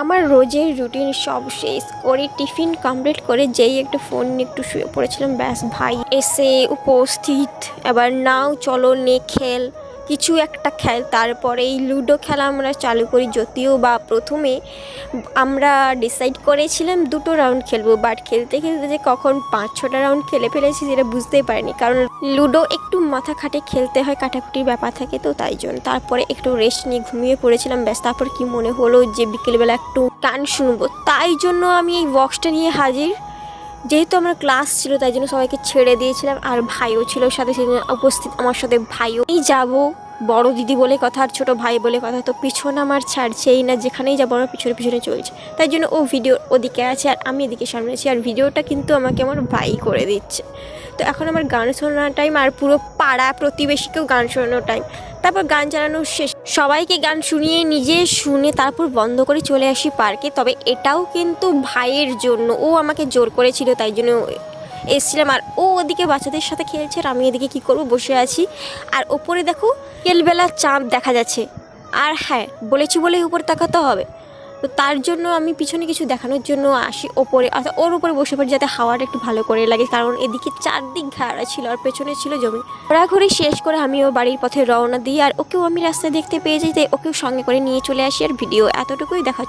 আমার রোজের রুটিন সব শেষ করে টিফিন কমপ্লিট করে যেই একটু ফোন নিয়ে একটু শুয়ে পড়েছিলাম, ব্যাস ভাই এসে উপস্থিত। এবার নাও চলো নে খেল, কিছু একটা খেল। তারপরে এই লুডো খেলা আমরা চালু করি, যদিও বা প্রথমে আমরা ডিসাইড করেছিলাম 2টো রাউন্ড খেলবো, বাট খেলতে খেলতে যে কখন 5-6টা রাউন্ড খেলে ফেলেছি যেটা বুঝতেই পারিনি, কারণ লুডো একটু মাথা খাটে খেলতে হয়, কাটাকুটির ব্যাপার থাকে, তো তাই জন্য তারপরে একটু রেস্ট নিয়ে ঘুমিয়ে পড়েছিলাম। ব্যাস তারপর কি মনে হলো যে বিকেলবেলা একটু গান শুনবো, তাই জন্য আমি এই বক্সটা নিয়ে হাজির। যেহেতু আমার ক্লাস ছিল তাই জন্য সবাইকে ছেড়ে দিয়েছিলাম, আর ভাইও ছিল সাথে, সেদিন উপস্থিত আমার সাথে ভাইও। এই যাবো বড় দিদি বলে কথা আর ছোটো ভাই বলে কথা, তো পিছনে আমার ছাড়ছেই না, যেখানেই যাবো আমার পিছনে পিছনে চলছে। তাই জন্য ও ভিডিও ওদিকে আছে আর আমি এদিকে সামনে আছি, আর ভিডিওটা কিন্তু আমাকে আমার ভাই করে দিচ্ছে। তো এখন আমার গান শোনানোর টাইম, আর পুরো পাড়া প্রতিবেশীকেও গান শোনানোর টাইম। তারপর গান চালানো শেষ, সবাইকে গান শুনিয়ে নিজে শুনে তারপর বন্ধ করে চলে আসি পার্কে। তবে এটাও কিন্তু ভাইয়ের জন্য, ও আমাকে জোর করেছিল তাই জন্য এসেছিলাম। আর ও ওদিকে বাচ্চাদের সাথে খেলছে আর আমি এদিকে কী করবো বসে আছি। আর ওপরে দেখো বিকেলবেলা চাঁদ দেখা যাচ্ছে, আর হ্যাঁ বলেছি বলেই উপরে তাকাতে হবে, তো তার জন্য আমি পিছনে কিছু দেখানোর জন্য আসি ওপরে, অর্থাৎ ওর উপরে বসে পড়ি যাতে হাওয়াটা একটু ভালো করে লাগে, কারণ এদিকে চারদিক ঘেরা ছিল আর পেছনে ছিল জমি। ঘোরাঘুরি শেষ করে আমিও বাড়ির পথে রওনা দিই, আর ওকেও আমি রাস্তায় দেখতে পেয়ে যাই, তাই ওকেও সঙ্গে করে নিয়ে চলে আসি। আর ভিডিও এতটুকুই দেখাচ্ছি।